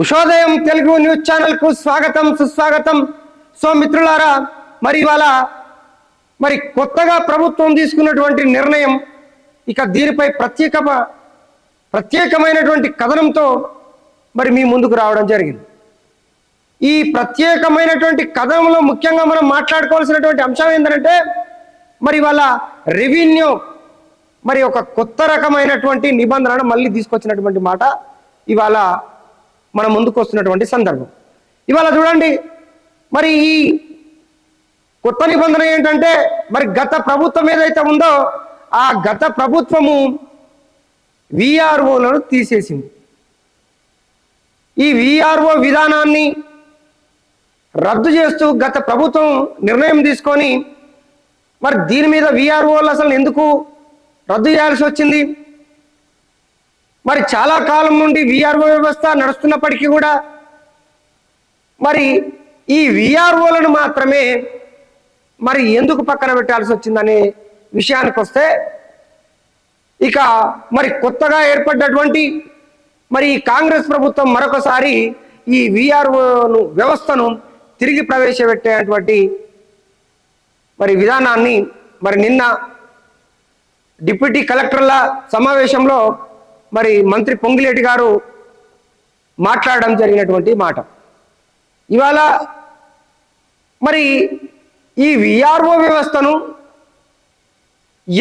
ఉషోదయం Telugu news channel కు స్వాగతం సుస్వాగతం. సో మిత్రులారా, మరి ఇవాళ కొత్తగా ప్రభుత్వం తీసుకున్నటువంటి నిర్ణయం, ఇక దీనిపై ప్రత్యేకమైనటువంటి కథనంతో మరి మీ ముందుకు రావడం జరిగింది. ఈ ప్రత్యేకమైనటువంటి కథనంలో ముఖ్యంగా మనం మాట్లాడుకోవాల్సినటువంటి అంశం ఏంటంటే, మరి ఇవాళ రెవెన్యూ మరి ఒక కొత్త రకమైనటువంటి నిబంధనను మళ్ళీ తీసుకొచ్చినటువంటి మాట ఇవాళ మన ముందుకు వస్తున్నటువంటి సందర్భం. ఇవాళ చూడండి, మరి ఈ కొత్త నిబంధన ఏంటంటే, మరి గత ప్రభుత్వం ఏదైతే ఉందో ఆ గత ప్రభుత్వము విఆర్ఓలను తీసేసింది. ఈ విఆర్ఓ విధానాన్ని రద్దు చేస్తూ గత ప్రభుత్వం నిర్ణయం తీసుకొని, మరి దీని మీద విఆర్ఓలు అసలు ఎందుకు రద్దు చేయాల్సి వచ్చింది? మరి చాలా కాలం నుండి విఆర్ఓ వ్యవస్థ నడుస్తున్నప్పటికీ కూడా మరి ఈ విఆర్ఓలను మాత్రమే మరి ఎందుకు పక్కన పెట్టాల్సి వచ్చిందనే విషయానికి వస్తే, ఇక మరి కొత్తగా ఏర్పడ్డటువంటి మరి ఈ కాంగ్రెస్ ప్రభుత్వం మరొకసారి ఈ విఆర్ఓను వ్యవస్థను తిరిగి ప్రవేశపెట్టేటువంటి మరి విధానాన్ని మరి నిన్న డిప్యూటీ కలెక్టర్ల సమావేశంలో మరి మంత్రి పొంగిలేటి గారు మాట్లాడడం జరిగినటువంటి మాట. ఇవాళ మరి ఈ విఆర్ఓ వ్యవస్థను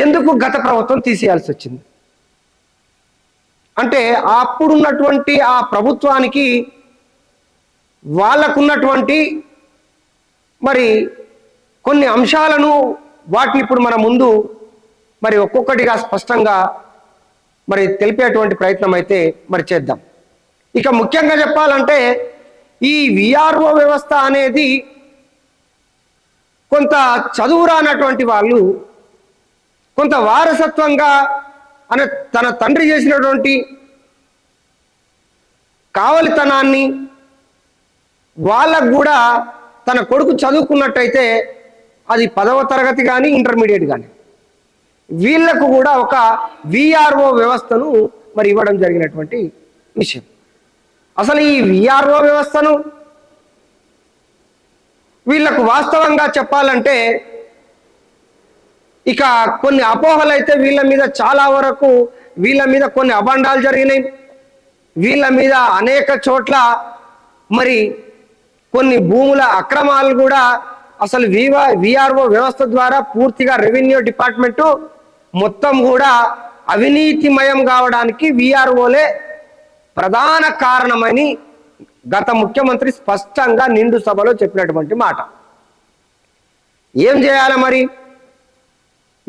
ఎందుకు గత ప్రభుత్వం తీసేయాల్సి వచ్చింది అంటే, అప్పుడున్నటువంటి ఆ ప్రభుత్వానికి వాళ్ళకున్నటువంటి మరి కొన్ని అంశాలను వాటిని ఇప్పుడు మన ముందు మరి ఒక్కొక్కటిగా స్పష్టంగా మరి తెలిపేటువంటి ప్రయత్నం అయితే మరి చేద్దాం. ఇక ముఖ్యంగా చెప్పాలంటే, ఈ విఆర్ఓ వ్యవస్థ అనేది కొంత చదువు రానటువంటి వాళ్ళు కొంత వారసత్వంగా తన తండ్రి చేసినటువంటి కావలితనాన్ని వాళ్ళకు కూడా తన కొడుకు చదువుకున్నట్టయితే, అది 10వ తరగతి కానీ ఇంటర్మీడియట్ కానీ, వీళ్లకు కూడా ఒక విఆర్ఓ వ్యవస్థను మరి ఇవ్వడం జరిగినటువంటి విషయం. అసలు ఈ విఆర్ఓ వ్యవస్థను వీళ్లకు వాస్తవంగా చెప్పాలంటే, ఇక కొన్ని అపోహలు అయితే వీళ్ళ మీద చాలా వరకు వీళ్ళ మీద కొన్ని అభండాలు జరిగినాయి. వీళ్ళ మీద అనేక చోట్ల మరి కొన్ని భూముల అక్రమాలు కూడా అసలు విఆర్ఓ వ్యవస్థ ద్వారా పూర్తిగా రెవెన్యూ డిపార్ట్మెంటు మొత్తం కూడా అవినీతిమయం కావడానికి విఆర్ఓలే ప్రధాన కారణమని గత ముఖ్యమంత్రి స్పష్టంగా నిండు సభలో చెప్పినటువంటి మాట. ఏం చేయాలి మరి?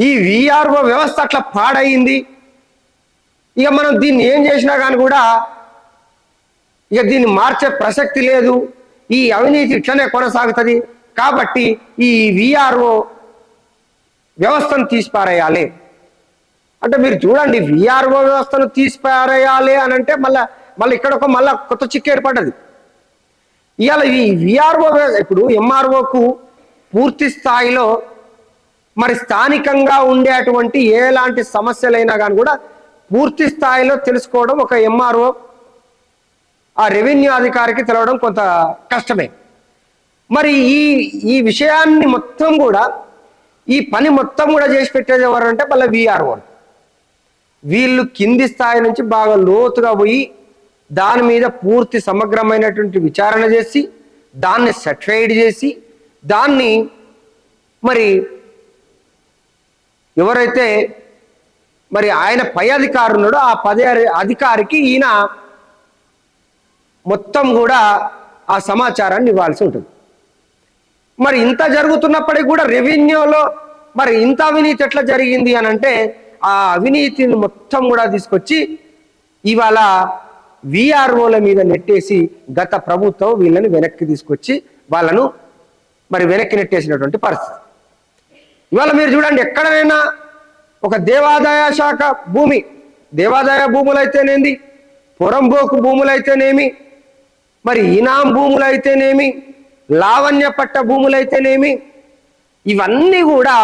ఈ విఆర్ఓ వ్యవస్థ అట్లా పాడయింది. ఇక మనం దీన్ని ఏం చేసినా కానీ కూడా ఇక దీన్ని మార్చే ప్రసక్తి లేదు. ఈ అవినీతి ఇట్లనే కొనసాగుతుంది. కాబట్టి ఈ విఆర్ఓ వ్యవస్థను తీసిపారేయాలి అంటే, మీరు చూడండి, విఆర్ఓ వ్యవస్థను తీసిపారేయాలి అని అంటే మళ్ళీ ఇక్కడ మళ్ళా కొత్త చిక్కు ఏర్పడ్డది. ఇవాళ ఈ విఆర్ఓ ఇప్పుడు ఎంఆర్ఓకు పూర్తి స్థాయిలో మరి స్థానికంగా ఉండేటువంటి ఎలాంటి సమస్యలైనా కానీ కూడా పూర్తి స్థాయిలో తెలుసుకోవడం ఒక ఎంఆర్ఓ ఆ రెవెన్యూ అధికారికి తెలవడం కొంత కష్టమే. మరి ఈ విషయాన్ని మొత్తం కూడా ఈ పని మొత్తం కూడా చేసి పెట్టేది ఎవరంటే మళ్ళీ విఆర్ఓ. వీళ్ళు కింది స్థాయి నుంచి బాగా లోతుగా పోయి దాని మీద పూర్తి సమగ్రమైనటువంటి విచారణ చేసి దాన్ని సర్టిఫైడ్ చేసి దాన్ని మరి ఎవరైతే మరి ఆయన పై అధికారి ఉన్నాడో ఆ అధికారికి ఈయన మొత్తం కూడా ఆ సమాచారాన్ని ఇవ్వాల్సి ఉంటుంది. మరి ఇంత జరుగుతున్నప్పటికీ కూడా రెవెన్యూలో మరి ఇంత అవినీతి ఎట్లా జరిగింది అని అంటే, ఆ అవినీతిని మొత్తం కూడా తీసుకొచ్చి ఇవాళ విఆర్ఓల మీద నెట్టేసి గత ప్రభుత్వం వీళ్ళని వెనక్కి తీసుకొచ్చి వాళ్ళను మరి వెనక్కి నెట్టేసినటువంటి పరిస్థితి. ఇవాళ మీరు చూడండి, ఎక్కడైనా ఒక దేవాదాయ శాఖ భూమి, దేవాదాయ భూములు అయితేనేమి, పొరంబోకు భూములు అయితేనేమి, మరి ఇనాం భూములు అయితేనేమి, లావణ్య పట్ట భూములు అయితేనేమి, ఇవన్నీ కూడా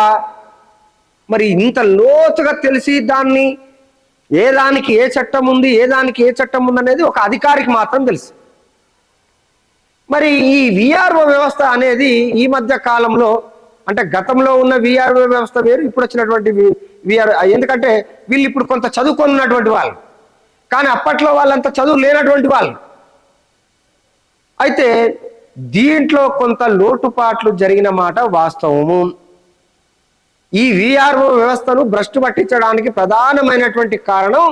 మరి ఇంత లోతుగా తెలిసి దాన్ని ఏ దానికి ఏ చట్టం ఉంది, ఏ దానికి ఏ చట్టం ఉంది అనేది ఒక అధికారికి మాత్రం తెలుసు. మరి ఈ విఆర్ఓ వ్యవస్థ అనేది ఈ మధ్య కాలంలో, అంటే గతంలో ఉన్న విఆర్ఓ వ్యవస్థ వేరు, ఇప్పుడు వచ్చినటువంటి విఆర్, ఎందుకంటే వీళ్ళు ఇప్పుడు కొంత చదువుకున్నటువంటి వాళ్ళు, కానీ అప్పట్లో వాళ్ళంతా చదువు లేనటువంటి వాళ్ళు. అయితే దీంట్లో కొంత లోటుపాట్లు జరిగిన మాట వాస్తవము. ఈ విఆర్ఓ వ్యవస్థను భ్రష్టు పట్టించడానికి ప్రధానమైనటువంటి కారణం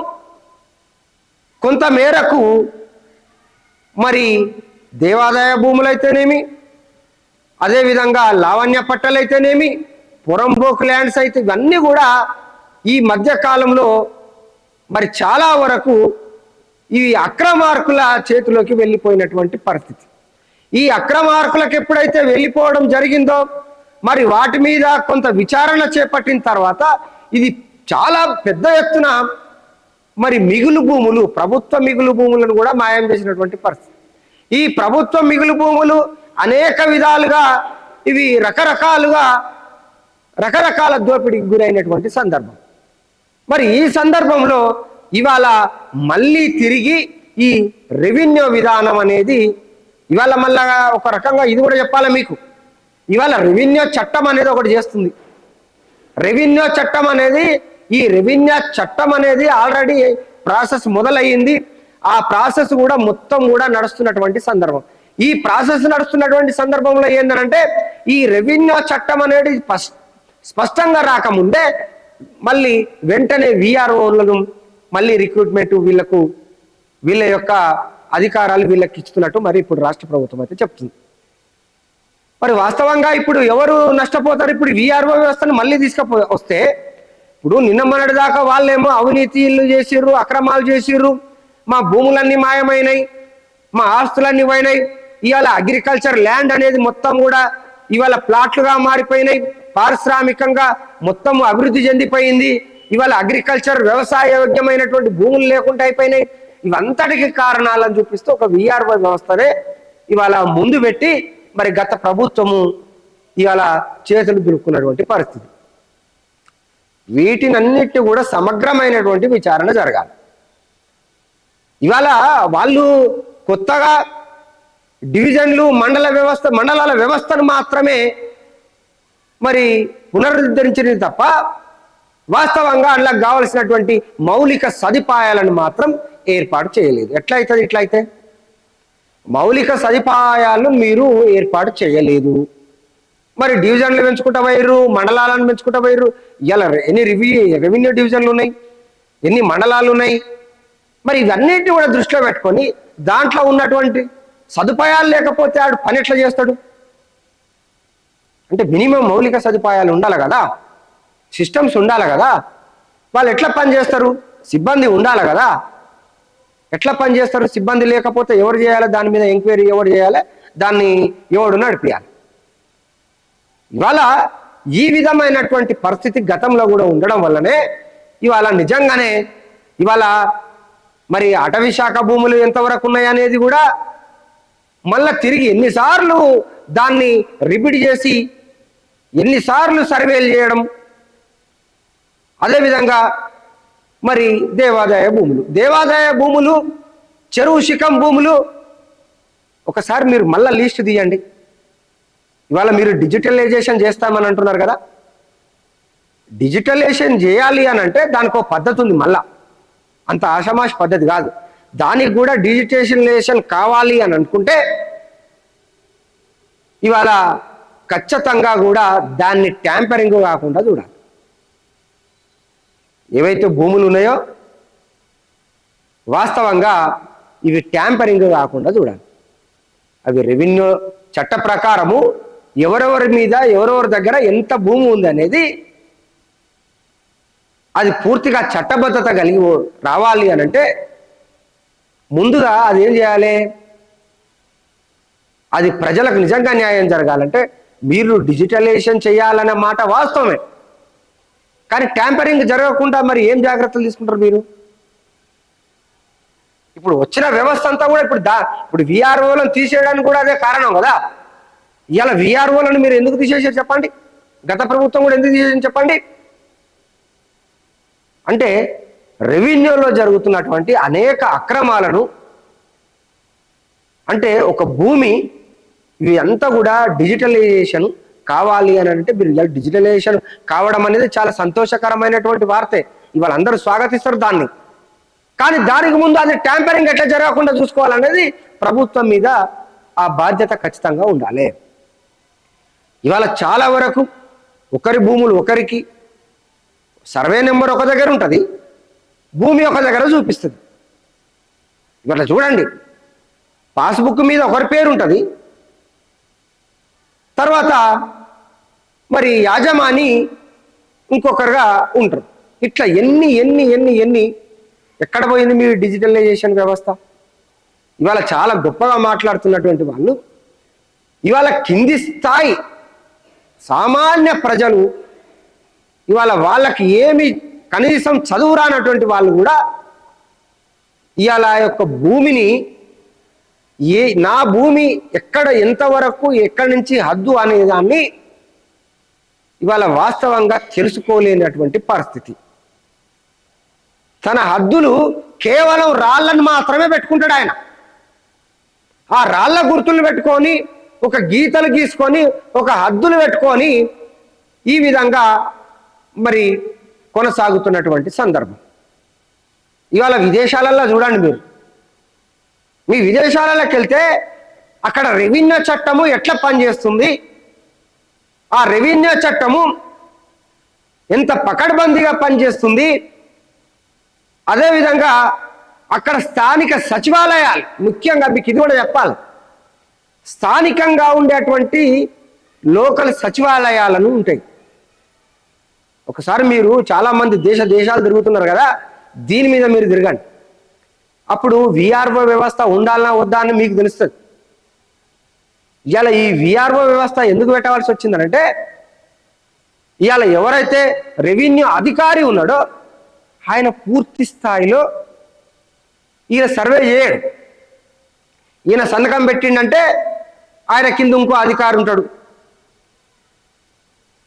కొంత మేరకు మరి దేవాదాయ భూములైతేనేమి, అదేవిధంగా లావణ్య పట్టలైతేనేమి, పురంబోక్ ల్యాండ్స్ అయితే, ఇవన్నీ కూడా ఈ మధ్య కాలంలో మరి చాలా వరకు ఈ అక్రమార్కుల చేతిలోకి వెళ్ళిపోయినటువంటి పరిస్థితి. ఈ అక్రమార్కులకు ఎప్పుడైతే వెళ్ళిపోవడం జరిగిందో, మరి వాటి మీద కొంత విచారణ చేపట్టిన తర్వాత ఇది చాలా పెద్ద ఎత్తున మరి మిగులు భూములు, ప్రభుత్వ మిగులు భూములను కూడా మాయం చేసినటువంటి పరిస్థితి. ఈ ప్రభుత్వ మిగులు భూములు అనేక విధాలుగా ఇవి రకరకాల దోపిడీకి గురైనటువంటి సందర్భం. మరి ఈ సందర్భంలో ఇవాళ మళ్ళీ తిరిగి ఈ రెవెన్యూ విధానం అనేది ఇవాళ మళ్ళా ఒక రకంగా ఇది కూడా చెప్పాలి మీకు, ఇవాళ రెవెన్యూ చట్టం అనేది ఒకటి చేస్తుంది. రెవెన్యూ చట్టం అనేది, ఈ రెవెన్యూ చట్టం అనేది ఆల్రెడీ ప్రాసెస్ మొదలయ్యింది. ఆ ప్రాసెస్ కూడా మొత్తం కూడా నడుస్తున్నటువంటి సందర్భం. ఈ ప్రాసెస్ నడుస్తున్నటువంటి సందర్భంలో ఏంటంటే, ఈ రెవెన్యూ చట్టం అనేది స్పష్టంగా రాకముందే మళ్ళీ వెంటనే విఆర్ఓలను మళ్ళీ రిక్రూట్మెంట్ వీళ్ళ యొక్క అధికారాలు వీళ్ళకి ఇస్తున్నట్టు మరి ఇప్పుడు రాష్ట్ర ప్రభుత్వం అయితే చెప్తుంది. మరి వాస్తవంగా ఇప్పుడు ఎవరు నష్టపోతారు? ఇప్పుడు విఆర్ఓ వ్యవస్థను మళ్ళీ వస్తే, ఇప్పుడు నిన్న మొన్నటి దాకా వాళ్ళేమో అవినీతిలు చేసిర్రు, అక్రమాలు చేసిర్రు, మా భూములన్నీ మాయమైనాయి, మా ఆస్తులన్నీ పోయినాయి, ఇవాళ అగ్రికల్చర్ ల్యాండ్ అనేది మొత్తం కూడా ఇవాళ ప్లాట్లుగా మారిపోయినాయి, పారిశ్రామికంగా మొత్తం అభివృద్ధి చెందిపోయింది, ఇవాళ అగ్రికల్చర్ వ్యవసాయ యోగ్యమైనటువంటి భూములు లేకుండా అయిపోయినాయి. ఇవంతటికి కారణాలను చూపిస్తూ ఒక విఆర్ఓ వ్యవస్థనే ఇవాళ ముందు పెట్టి మరి గత ప్రభుత్వము ఇవాళ చేతులు దులుపుకున్నటువంటి పరిస్థితి. వీటినన్నిటి కూడా సమగ్రమైనటువంటి విచారణ జరగాలి. ఇవాళ వాళ్ళు కొత్తగా డివిజన్లు, మండలాల వ్యవస్థను మాత్రమే మరి పునరుద్ధరించినది తప్ప వాస్తవంగా అందులో కావలసినటువంటి మౌలిక సదుపాయాలను మాత్రం ఏర్పాటు చేయలేదు. ఎట్లయితుంది? ఇట్లయితే మౌలిక సదుపాయాలను మీరు ఏర్పాటు చేయలేదు. మరి డివిజన్లు పెంచుకుంటా పోయిర్రు, మండలాలను పెంచుకుంటా పోయిర్రు. ఇలా ఎన్ని రెవెన్యూ డివిజన్లు ఉన్నాయి, ఎన్ని మండలాలు ఉన్నాయి? మరి ఇవన్నిటిని కూడా దృష్టిలో పెట్టుకొని దాంట్లో ఉన్నటువంటి సదుపాయాలు లేకపోతే ఆడు పని ఎట్లా చేస్తాడు? అంటే మినిమం మౌలిక సదుపాయాలు ఉండాలి కదా, సిస్టమ్స్ ఉండాలి కదా. వాళ్ళు ఎట్లా పని చేస్తారు? సిబ్బంది ఉండాలి కదా. ఎట్లా పని చేస్తారు? సిబ్బంది లేకపోతే ఎవరు చేయాలి? దాని మీద ఎంక్వైరీ ఎవరు చేయాలి? దాన్ని ఎవడు నడిపియాలి? ఇవాళ ఈ విధమైనటువంటి పరిస్థితి గతంలో కూడా ఉండడం వల్లనే ఇవాళ నిజంగానే ఇవాళ మరి అటవీ శాఖ భూములు ఎంతవరకు ఉన్నాయనేది కూడా మళ్ళా తిరిగి ఎన్నిసార్లు దాన్ని రిపీట్ చేసి ఎన్నిసార్లు సర్వేలు చేయడం. అదేవిధంగా మరి దేవాదాయ భూములు, చెరువు శిఖం భూములు ఒకసారి మీరు మళ్ళా లిస్ట్ తీయండి. ఇవాళ మీరు డిజిటలైజేషన్ చేస్తామని అంటున్నారు కదా, డిజిటలైజేషన్ చేయాలి అని అంటే దానికి ఒక పద్ధతి ఉంది. మళ్ళా అంత ఆషామాషి పద్ధతి కాదు. దానికి కూడా డిజిటలైజేషన్ కావాలి అని అనుకుంటే ఇవాళ ఖచ్చితంగా కూడా దాన్ని ట్యాంపరింగ్ కాకుండా చూడాలి. ఏవైతే భూములు ఉన్నాయో వాస్తవంగా ఇవి ట్యాంపరింగ్ కాకుండా చూడాలి. అవి రెవెన్యూ చట్ట ప్రకారము ఎవరెవరి మీద ఎవరెవరి దగ్గర ఎంత భూమి ఉంది అనేది అది పూర్తిగా చట్టబద్ధత కలిగి రావాలి అని అంటే ముందుగా అది ఏం చేయాలి? అది ప్రజలకు నిజంగా న్యాయం జరగాలంటే మీరు డిజిటలైజేషన్ చేయాలనే మాట వాస్తవమే, కానీ ట్యాంపరింగ్ జరగకుండా మరి ఏం జాగ్రత్తలు తీసుకుంటారు మీరు? ఇప్పుడు వచ్చిన వ్యవస్థ అంతా కూడా ఇప్పుడు విఆర్ఓలను తీసేయడానికి కూడా అదే కారణం కదా. ఇవాళ విఆర్ఓలను మీరు ఎందుకు తీసేసారు చెప్పండి? గత ప్రభుత్వం కూడా ఎందుకు తీసేసారు చెప్పండి? అంటే రెవెన్యూలో జరుగుతున్నటువంటి అనేక అక్రమాలను, అంటే ఒక భూమి ఇవి అంతా కూడా డిజిటలైజేషన్ కావాలి అని అంటే మీరు డిజిటలైజేషన్ కావడం అనేది చాలా సంతోషకరమైనటువంటి వార్తే. ఇవాళ అందరూ స్వాగతిస్తారు దాన్ని. కానీ దానికి ముందు అది ట్యాంపరింగ్ ఎట్లా జరగకుండా చూసుకోవాలనేది ప్రభుత్వం మీద ఆ బాధ్యత ఖచ్చితంగా ఉండాలి. ఇవాళ చాలా వరకు ఒకరి భూములు ఒకరికి, సర్వే నెంబర్ ఒక దగ్గర ఉంటుంది, భూమి ఒక దగ్గర చూపిస్తుంది. ఇవాళ చూడండి, పాస్బుక్ మీద ఒకరి పేరు ఉంటుంది, తర్వాత మరి యాజమాని ఇంకొకరుగా ఉంటారు. ఇట్లా ఎన్ని ఎన్ని ఎన్ని ఎన్ని ఎక్కడ పోయింది మీ డిజిటలైజేషన్ వ్యవస్థ? ఇవాళ చాలా గొప్పగా మాట్లాడుతున్నటువంటి వాళ్ళు ఇవాళ కింది స్థాయి సామాన్య ప్రజలు ఇవాళ వాళ్ళకి ఏమి కనీసం చదువు రానటువంటి వాళ్ళు కూడా ఇవాళ యొక్క భూమిని నా భూమి ఎక్కడ ఎంతవరకు ఎక్కడి నుంచి హద్దు అనే దాన్ని ఇవాళ వాస్తవంగా తెలుసుకోలేనటువంటి పరిస్థితి. తన హద్దులు కేవలం రాళ్ళను మాత్రమే పెట్టుకుంటాడు ఆయన. ఆ రాళ్ళ గుర్తులు పెట్టుకొని, ఒక గీతలు గీసుకొని, ఒక హద్దులు పెట్టుకొని ఈ విధంగా మరి కొనసాగుతున్నటువంటి సందర్భం. ఇవాళ విదేశాలలో చూడండి, మీరు మీ విదేశాలలోకి వెళ్తే అక్కడ రెవెన్యూ చట్టము ఎట్లా పనిచేస్తుంది, ఆ రెవెన్యూ చట్టము ఎంత పకడ్బందీగా పనిచేస్తుంది, అదేవిధంగా అక్కడ స్థానిక సచివాలయాలు, ముఖ్యంగా మీకు ఇది కూడా చెప్పాలి, స్థానికంగా ఉండేటువంటి లోకల్ సచివాలయాలను ఉంటాయి. ఒకసారి మీరు చాలామంది దేశాలు తిరుగుతున్నారు కదా, దీని మీద మీరు తిరగండి. అప్పుడు విఆర్ఓ వ్యవస్థ ఉండాలన్నా వద్దా అని మీకు తెలుస్తుంది. ఇవాళ ఈ విఆర్ఓ వ్యవస్థ ఎందుకు పెట్టవలసి వచ్చిందనంటే, ఇవాళ ఎవరైతే రెవెన్యూ అధికారి ఉన్నాడో ఆయన పూర్తి స్థాయిలో ఈయన సర్వే చేయడు. ఈయన సంతకం పెట్టిండంటే ఆయన కింద ఇంకో అధికారి ఉంటాడు,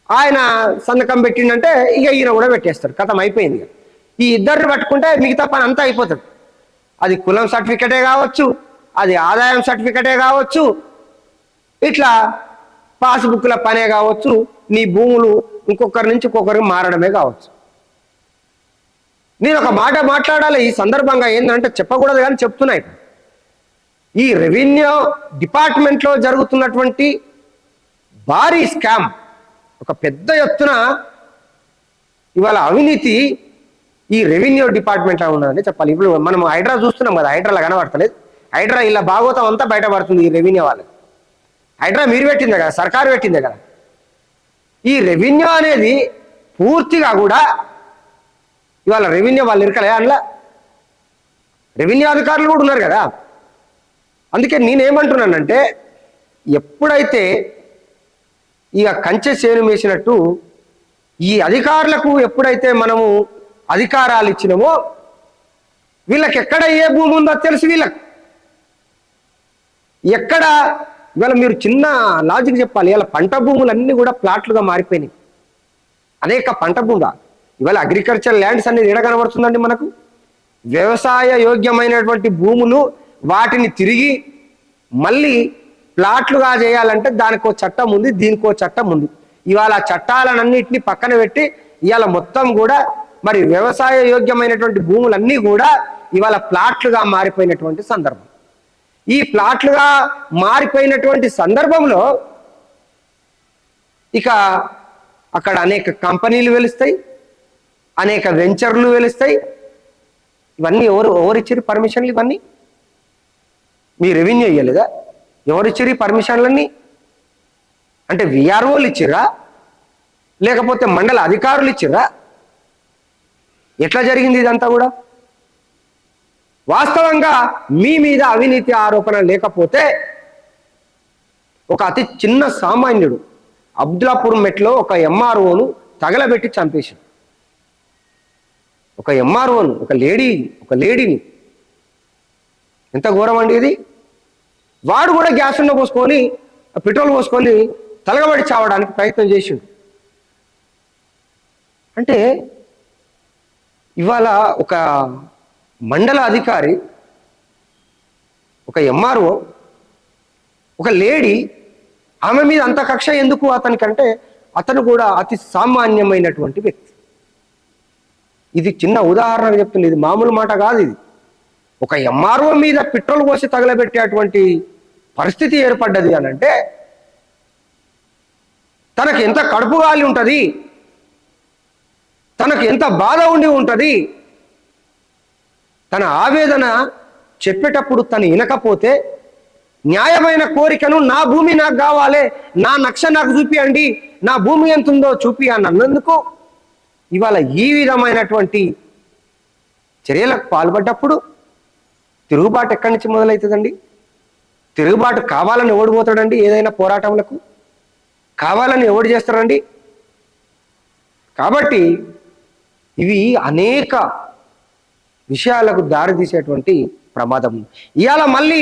ఆయన సంతకం పెట్టిండంటే ఇక ఈయన కూడా పెట్టేస్తాడు, కథం అయిపోయింది. ఈ ఇద్దరిని పట్టుకుంటే మిగతా పని అంతా అయిపోతుంది. అది కులం సర్టిఫికెటే కావచ్చు, అది ఆదాయం సర్టిఫికెటే కావచ్చు, ఇట్లా పాస్బుక్ల పనే కావచ్చు, నీ భూములు ఇంకొకరి నుంచి ఇంకొకరికి మారడమే కావచ్చు. నేను ఒక మాట మాట్లాడాలి ఈ సందర్భంగా, ఏంటంటే చెప్పకూడదు కానీ చెప్తున్నాయి. ఈ రెవెన్యూ డిపార్ట్మెంట్లో జరుగుతున్నటువంటి భారీ స్కామ్, ఒక పెద్ద ఎత్తున ఇవాళ అవినీతి ఈ రెవెన్యూ డిపార్ట్మెంట్లో ఉన్నదని చెప్పాలి. ఇప్పుడు మనం హైడ్రా చూస్తున్నాం కదా, హైడ్రాలో కనబడతలేదు. హైడ్రా ఇలా భాగవతం అంతా బయటపడుతుంది ఈ రెవెన్యూ వాళ్ళకి. హైడ్రా మీరు పెట్టిందే కదా, సర్కారు పెట్టిందే కదా. ఈ రెవెన్యూ అనేది పూర్తిగా కూడా ఇవాళ రెవెన్యూ వాళ్ళు ఇరకలే, అందులో రెవెన్యూ అధికారులు కూడా ఉన్నారు కదా. అందుకే నేనేమంటున్నానంటే, ఎప్పుడైతే ఇక కంచె చేను వేసినట్టు ఈ అధికారులకు ఎప్పుడైతే మనము అధికారాలు ఇచ్చినామో, వీళ్ళకి ఎక్కడ ఏ భూమి ఉందో తెలుసు. వీళ్ళకి ఎక్కడ ఇవాళ మీరు చిన్న లాజిక్ చెప్పాలి, ఇవాళ పంట భూములన్నీ కూడా ప్లాట్లుగా మారిపోయినాయి. అనేక పంట భూములు ఇవాళ అగ్రికల్చర్ ల్యాండ్స్ అనేది ఎక్కడ కనబడుతుందండి మనకు? వ్యవసాయ యోగ్యమైనటువంటి భూములు, వాటిని తిరిగి మళ్ళీ ప్లాట్లుగా చేయాలంటే దానికో చట్టం ఉంది, దీనికో చట్టం ఉంది. ఇవాళ చట్టాలన్నింటినీ పక్కన పెట్టి ఇవాళ మొత్తం కూడా మరి వ్యవసాయ యోగ్యమైనటువంటి భూములన్నీ కూడా ఇవాళ ప్లాట్లుగా మారిపోయినటువంటి సందర్భం. ఈ ప్లాట్లుగా మారిపోయినటువంటి సందర్భంలో ఇక అక్కడ అనేక కంపెనీలు వెలుస్తాయి, అనేక వెంచర్లు వెలుస్తాయి. ఇవన్నీ ఎవరిచ్చిరి పర్మిషన్లు? ఇవన్నీ మీ రెవెన్యూ ఇవ్వలేదా? ఎవరిచ్చిరి పర్మిషన్లన్నీ? అంటే విఆర్ఓలు ఇచ్చిర్రా, లేకపోతే మండల అధికారులు ఇచ్చిర్రా? ఎట్లా జరిగింది ఇదంతా కూడా? వాస్తవంగా మీ మీద అవినీతి ఆరోపణ లేకపోతే ఒక అతి చిన్న సామాన్యుడు అబ్దుల్లాపూర్ మెట్లో ఒక ఎంఆర్ఓను తగలబెట్టి చంపేశాడు. ఒక ఎంఆర్ఓను, ఒక లేడీని. ఎంత ఘోరం అండి ఇది! వాడు కూడా గ్యాసుల్లో పోసుకొని, పెట్రోల్ పోసుకొని తలగబడి చావడానికి ప్రయత్నం చేసిండు. అంటే ఇవాళ ఒక మండల అధికారి, ఒక ఎంఆర్ఓ, ఒక లేడీ ఆమె మీద అంత కక్ష ఎందుకు అతనికంటే అతను కూడా అతి సామాన్యమైనటువంటి వ్యక్తి. ఇది చిన్న ఉదాహరణ చెప్తుంది, ఇది మామూలు మాట కాదు. ఇది ఒక ఎంఆర్ఓ మీద పెట్రోల్ పోసి తగలబెట్టేటువంటి పరిస్థితి ఏర్పడ్డది అని అంటే తనకు ఎంత కడుపు గాలి ఉంటుంది, తనకు ఎంత బాధ ఉండి ఉంటుంది. తన ఆవేదన చెప్పేటప్పుడు తను వినకపోతే న్యాయమైన కోరికను నా భూమి నాకు కావాలి, నా నక్ష నాకు చూపియండి, నా భూమి ఎంత ఉందో చూపి అని అన్నందుకు ఇవాళ ఈ విధమైనటువంటి చర్యలకు పాల్పడ్డప్పుడు తిరుగుబాటు ఎక్కడి నుంచి మొదలవుతుందండి? తిరుగుబాటు కావాలని ఓడిపోతాడండి? ఏదైనా పోరాటంలకు కావాలని ఎవడు చేస్తారండి? కాబట్టి ఇవి అనేక విషయాలకు దారితీసేటువంటి ప్రమాదం. ఇవాళ మళ్ళీ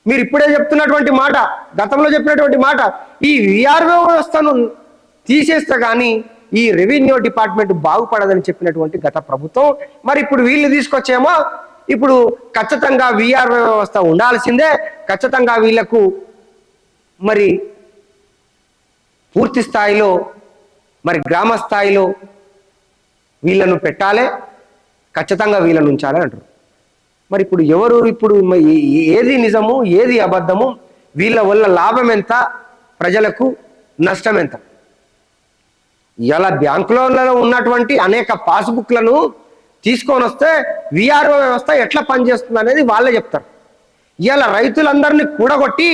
మీరు ఇప్పుడే చెప్తున్నటువంటి మాట, గతంలో చెప్పినటువంటి మాట, ఈ విఆర్ఓ వ్యవస్థను తీసేస్తే కానీ ఈ రెవెన్యూ డిపార్ట్మెంట్ బాగుపడదని చెప్పినటువంటి గత ప్రభుత్వం, మరి ఇప్పుడు వీళ్ళు తీసుకొచ్చేమో ఇప్పుడు ఖచ్చితంగా విఆర్ఓ వ్యవస్థ ఉండాల్సిందే, ఖచ్చితంగా వీళ్లకు మరి పూర్తి స్థాయిలో మరి గ్రామ స్థాయిలో వీళ్ళను పెట్టాలి, ఖచ్చితంగా వీళ్ళను ఉంచాలి అంటారు. మరి ఇప్పుడు ఎవరు, ఇప్పుడు ఏది నిజము ఏది అబద్ధము, వీళ్ళ వల్ల లాభం ఎంత, ప్రజలకు నష్టం ఎంత? ఇలా బ్యాంకులలో ఉన్నటువంటి అనేక పాస్బుక్లను తీసుకొని వస్తే విఆర్ఓ వ్యవస్థ ఎట్లా పనిచేస్తుంది అనేది వాళ్ళే చెప్తారు. ఇలా రైతులందరినీ కూడగొట్టి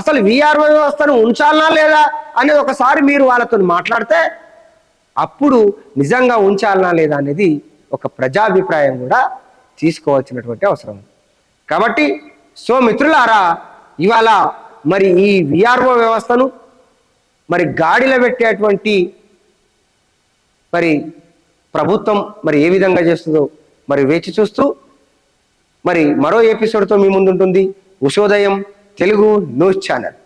అసలు విఆర్ఓ వ్యవస్థను ఉంచాలనా లేదా అనేది ఒకసారి మీరు వాళ్ళతో మాట్లాడితే అప్పుడు నిజంగా ఉంచాలనా లేదా అనేది ఒక ప్రజాభిప్రాయం కూడా తీసుకోవాల్సినటువంటి అవసరం. కాబట్టి మిత్రులారా, ఇవాళ మరి ఈ విఆర్ఓ వ్యవస్థను మరి గాడిలో పెట్టేటువంటి మరి ప్రభుత్వం మరి ఏ విధంగా చేస్తుందో మరి వేచి చూస్తూ మరి మరో ఎపిసోడ్తో మీ ముందుంటుంది ఉషోదయం తెలుగు న్యూస్ ఛానల్.